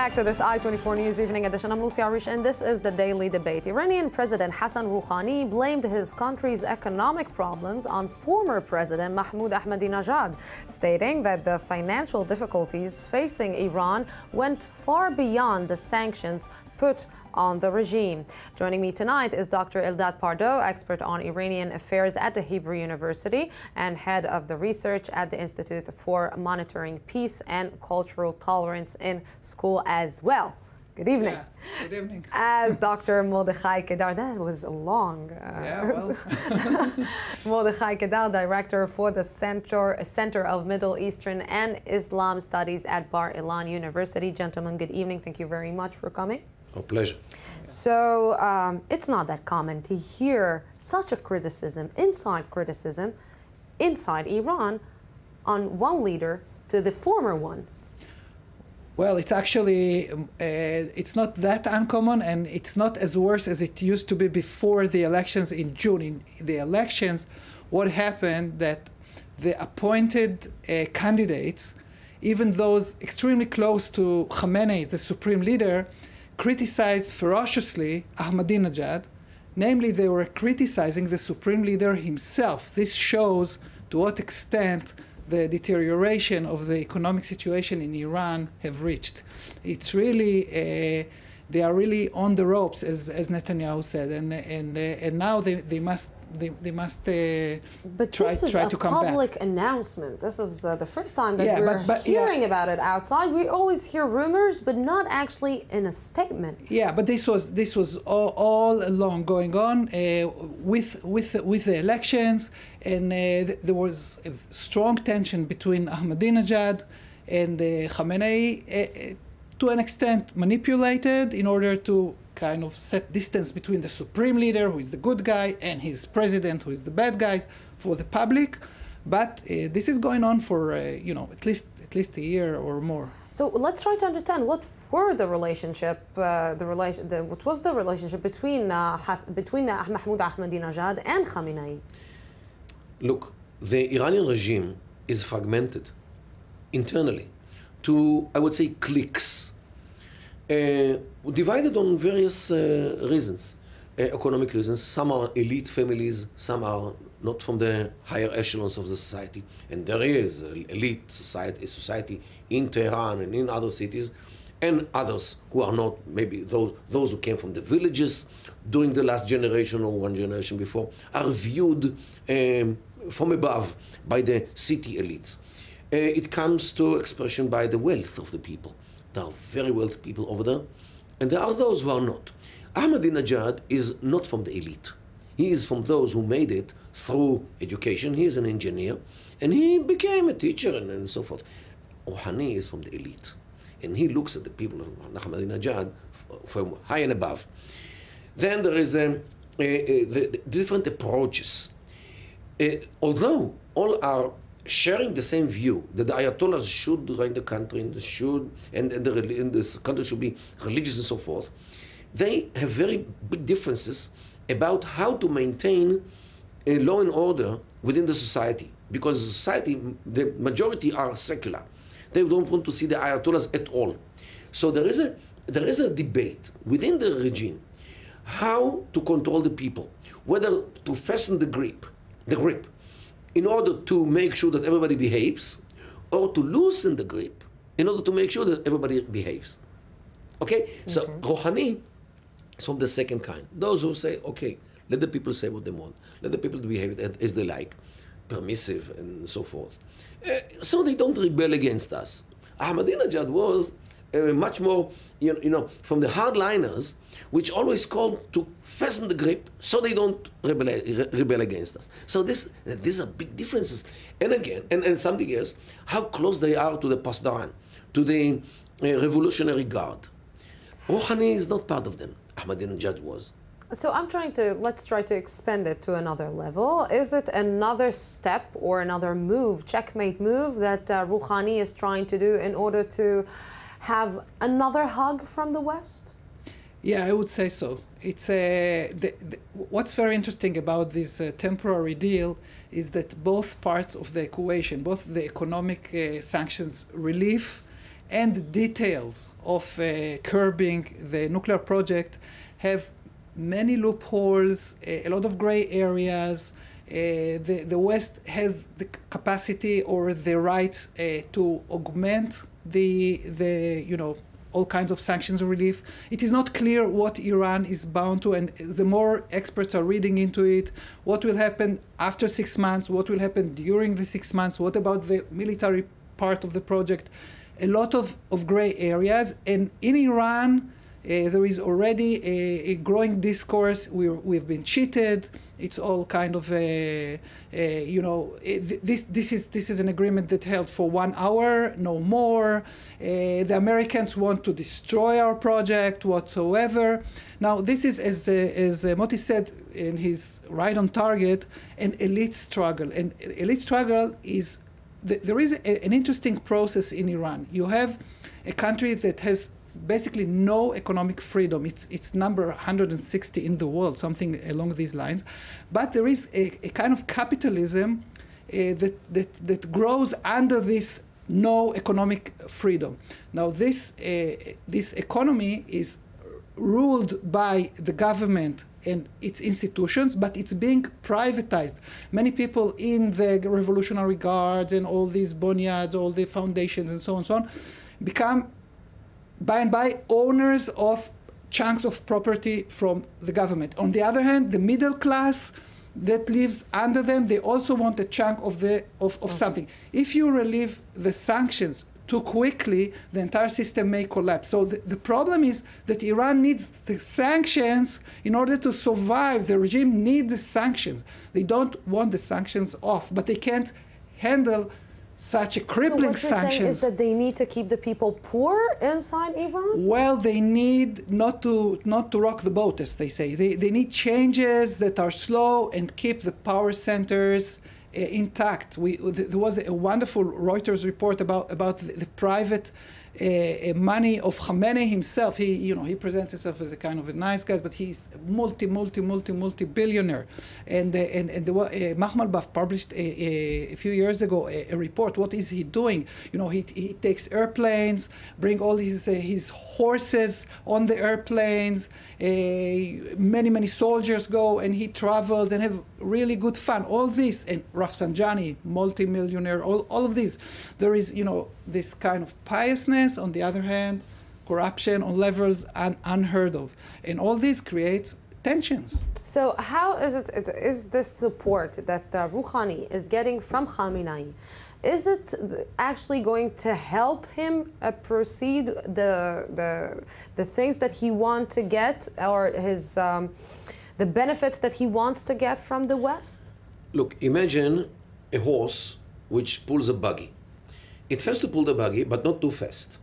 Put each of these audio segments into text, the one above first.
back to this I-24 News Evening Edition. I'm Lucy Arish, and this is the Daily Debate. Iranian President Hassan Rouhani blamed his country's economic problems on former President Mahmoud Ahmadinejad, stating that the financial difficulties facing Iran went far beyond the sanctions put on the regime. Joining me tonight is Dr. Eldad Pardo, expert on Iranian affairs at the Hebrew University and head of the research at the Institute for Monitoring Peace and Cultural Tolerance in school as well. Good evening. Yeah, good evening. As Dr. Mordechai Kedar, that was long. Mordechai Kedar, director for the Center of Middle Eastern and Islam Studies at Bar Ilan University. Gentlemen, good evening. Thank you very much for coming. Our pleasure. So it's not that common to hear such a criticism inside Iran on one leader to the former one. Well, it's actually, it's not that uncommon, and it's not as worse as it used to be before the elections in June. In the elections, what happened that the appointed candidates, even those extremely close to Khamenei, the supreme leader, criticized ferociously Ahmadinejad. Namely, they were criticizing the supreme leader himself. This shows to what extent the deterioration of the economic situation in Iran have reached. It's really, they are really on the ropes, as Netanyahu said, and now they must but try to come back. This is a public announcement. This is the first time that we're hearing about it outside. We always hear rumors, but not actually in a statement. Yeah, but this was all along going on with the elections, and there was a strong tension between Ahmadinejad and Khamenei, to an extent manipulated in order to kind of set distance between the supreme leader, who is the good guy, and his president, who is the bad guy, for the public. But this is going on for at least a year or more. So let's try to understand what were the relationship, what was the relationship between Mahmoud Ahmadinejad and Khamenei? Look, the Iranian regime is fragmented internally to, I would say, cliques. Divided on various reasons, economic reasons. Some are elite families, some are not from the higher echelons of the society. And there is elite society in Tehran and in other cities, and others who are not, maybe those who came from the villages during the last generation or one generation before, are viewed from above by the city elites. It comes to expression by the wealth of the people. There are very wealthy people over there, and there are those who are not. Ahmadinejad is not from the elite. He is from those who made it through education. He is an engineer, and he became a teacher and so forth. Rouhani is from the elite, and he looks at the people of Ahmadinejad from high and above. Then there is the different approaches. Although all are sharing the same view that the Ayatollahs should run the country and the country should be religious and so forth, they have very big differences about how to maintain a law and order within the society. Because the society, the majority are secular. They don't want to see the Ayatollahs at all. So there is a debate within the regime how to control the people, whether to fasten the grip, in order to make sure that everybody behaves, or to loosen the grip in order to make sure that everybody behaves. Okay? So Rouhani is from the second kind. Those who say, okay, let the people say what they want. Let the people behave as they like, permissive and so forth. So they don't rebel against us. Ahmadinejad was much more, from the hardliners, which always called to fasten the grip so they don't rebel against us. So these are big differences. And again, and something else, how close they are to the Pasdaran, to the Revolutionary Guard. Rouhani is not part of them. Ahmadinejad was. So let's try to expand it to another level. Is it another step or another move, checkmate move, that Rouhani is trying to do in order to have another hug from the West? Yeah, I would say so. It's what's very interesting about this temporary deal is that both parts of the equation, both the economic sanctions relief and details of curbing the nuclear project have many loopholes, a lot of gray areas. The West has the capacity or the right to augment the all kinds of sanctions relief. It is not clear what Iran is bound to, and the more experts are reading into it, what will happen after 6 months, what will happen during the 6 months, what about the military part of the project, a lot of gray areas. And in Iran, there is already a growing discourse. We've been cheated. It's all kind of this is an agreement that held for 1 hour, no more. The Americans want to destroy our project whatsoever. Now, this is, as Moti said, and he's right on target, an elite struggle. And elite struggle is there is an interesting process in Iran. You have a country that has basically no economic freedom. It's number 160 in the world, something along these lines. But there is a kind of capitalism that grows under this no economic freedom. Now this economy is ruled by the government and its institutions, but it's being privatized. Many people in the Revolutionary Guards and all these bonyads, all the foundations and so on, become by and by owners of chunks of property from the government. On the other hand, the middle class that lives under them, they also want a chunk of something. If you relieve the sanctions too quickly, the entire system may collapse. So the problem is that Iran needs the sanctions in order to survive. The regime needs the sanctions. They don't want the sanctions off, but they can't handle such a crippling sanctions. What you're saying is that they need to keep the people poor inside Iran? Well, they need not to rock the boat, as they say. They need changes that are slow and keep the power centers intact. There was a wonderful Reuters report about the private money of Khamenei himself. He presents himself as a kind of a nice guy, but he's multi-billionaire. And Mahmalbaf published a few years ago a report. What is he doing? He takes airplanes, bring all his horses on the airplanes. Many soldiers go, and he travels and have really good fun. All this, and Rafsanjani, multi-millionaire. All of these. There is this kind of piousness. On the other hand, corruption on levels unheard of. And all this creates tensions. So how is this support that Rouhani is getting from Khamenei, is it actually going to help him proceed the things that he wants to get, or his the benefits that he wants to get from the West? Look, imagine a horse which pulls a buggy. It has to pull the buggy, but not too fast.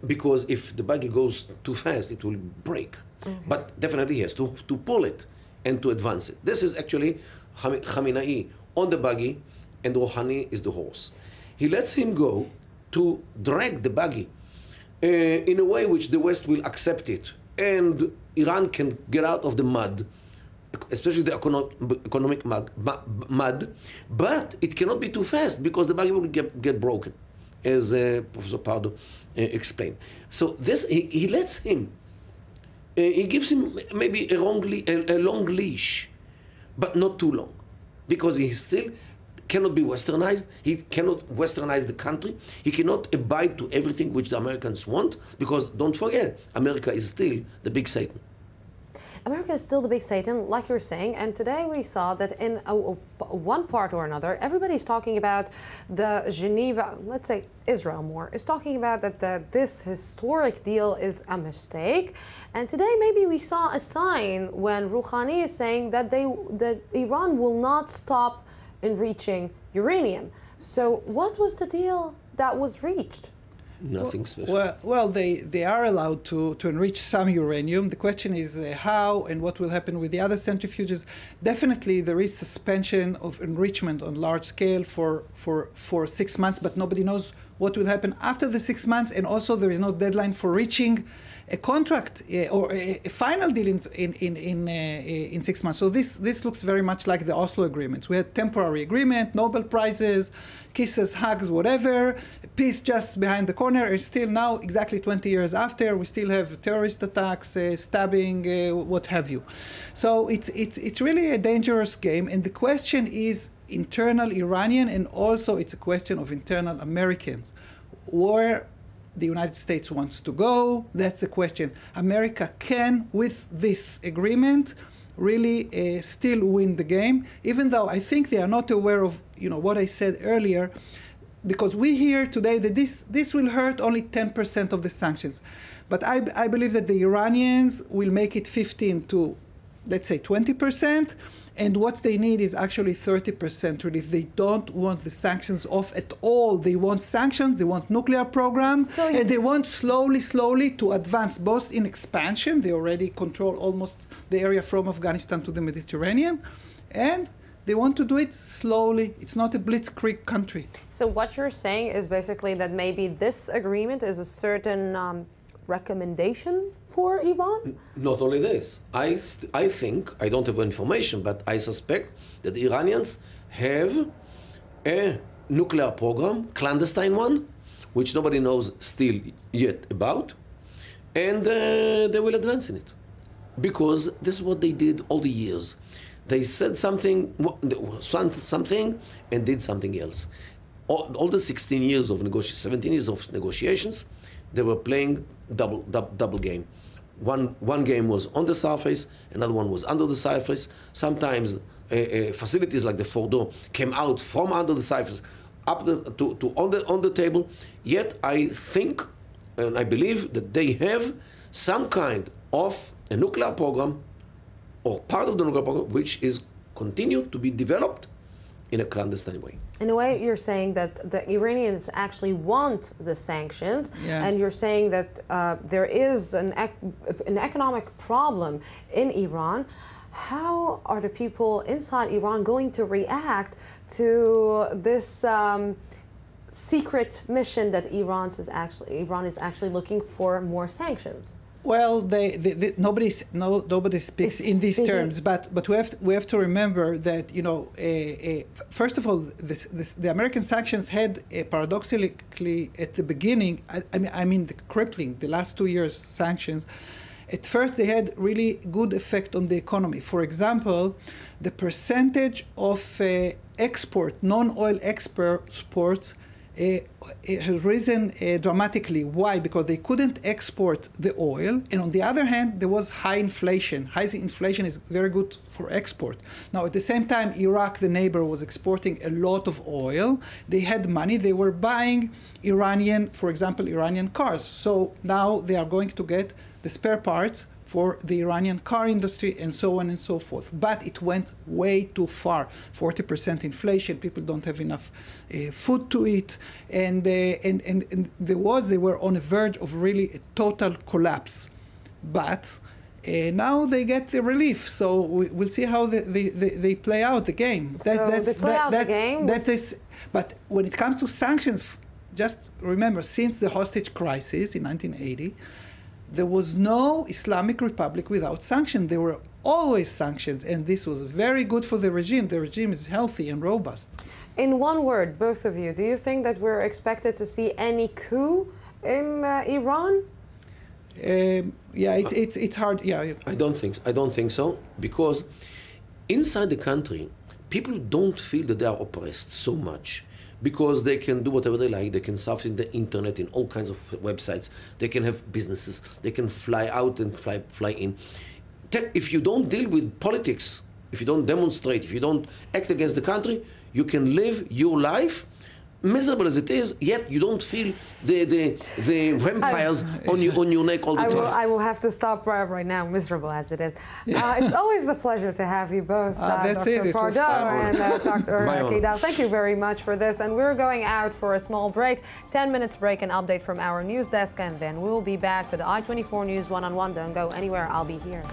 Because if the buggy goes too fast, it will break. Mm-hmm. But definitely he has to pull it and to advance it. This is actually Khamenei on the buggy, and Rouhani is the horse. He lets him go to drag the buggy in a way which the West will accept it, and Iran can get out of the mud, especially the economic mud, but it cannot be too fast because the buggy will get broken, as Professor Pardo explained. So this, he lets him, he gives him maybe a long leash, but not too long, because he still cannot be westernized. He cannot westernize the country. He cannot abide to everything which the Americans want, because don't forget, America is still the big Satan. America is still the big Satan, like you're saying, and today we saw that in one part or another, everybody's talking about the Geneva, let's say Israel more, is talking about that this historic deal is a mistake. And today maybe we saw a sign when Rouhani is saying that Iran will not stop enriching uranium. So what was the deal that was reached? Nothing special. Well, they are allowed to enrich some uranium. The question is how and what will happen with the other centrifuges. Definitely there is suspension of enrichment on large scale for 6 months, but nobody knows what will happen after the 6 months, and also there is no deadline for reaching a contract or a final deal in 6 months. So this looks very much like the Oslo agreements. We had temporary agreement, Nobel Prizes, kisses, hugs, whatever, peace just behind the corner, and still now, exactly 20 years after, we still have terrorist attacks, stabbing, what have you. So it's really a dangerous game, and the question is internal Iranian, and also it's a question of internal Americans. Where the United States wants to go, that's the question. America can, with this agreement, really still win the game, even though I think they are not aware of what I said earlier, because we hear today that this will hurt only 10% of the sanctions. But I believe that the Iranians will make it 15 to, let's say, 20%, and what they need is actually 30% relief. They don't want the sanctions off at all. They want sanctions, they want nuclear program, and they want slowly to advance, both in expansion. They already control almost the area from Afghanistan to the Mediterranean, and they want to do it slowly. It's not a blitzkrieg country. So what you're saying is basically that maybe this agreement is a certain recommendation for Iran? Not only this. I think, I don't have information, but I suspect that the Iranians have a nuclear program, clandestine one, which nobody knows still yet about, and they will advance in it. Because this is what they did all the years. They said something and did something else. All the 16 years of 17 years of negotiations, they were playing double game. One game was on the surface, another one was under the surface. Sometimes facilities like the Fordo came out from under the surface up on the table. Yet I think and I believe that they have some kind of a nuclear program or part of the nuclear program which is continued to be developed in a clandestine way. In a way, you're saying that the Iranians actually want the sanctions, and you're saying that there is an economic problem in Iran. How are the people inside Iran going to react to this secret mission that Iran is actually looking for more sanctions? Well, nobody speaks in these terms, but we have to remember that first of all, the American sanctions had paradoxically at the beginning, I mean the crippling, the last 2 years sanctions. At first, they had really good effect on the economy. For example, the percentage of non-oil exports has risen dramatically. Why? Because they couldn't export the oil, and on the other hand, there was high inflation. High inflation is very good for export. Now, at the same time, Iraq, the neighbor, was exporting a lot of oil. They had money. They were buying for example, Iranian cars. So now they are going to get the spare parts for the Iranian car industry, and so on and so forth. But it went way too far. 40% inflation, people don't have enough food to eat, and they were on the verge of really a total collapse. But now they get the relief, so we'll see how they play out the game. But when it comes to sanctions, just remember, since the hostage crisis in 1980, there was no Islamic Republic without sanctions. There were always sanctions, and this was very good for the regime. The regime is healthy and robust. In one word, both of you, do you think that we're expected to see any coup in Iran? It's hard. Yeah. I don't think so, because inside the country, people don't feel that they are oppressed so much, because they can do whatever they like. They can surf in the internet, in all kinds of websites. They can have businesses. They can fly out and fly in. If you don't deal with politics, if you don't demonstrate, if you don't act against the country, you can live your life, miserable as it is, yet you don't feel the vampires on your neck all the time. I will have to stop right now, miserable as it is. It's always a pleasure to have you both, Dr. Pardo and Dr. Kedar. Thank you very much for this. And we're going out for a small break, 10 minutes break, an update from our news desk, and then we'll be back to the I-24 News One-on-One. Don't go anywhere, I'll be here.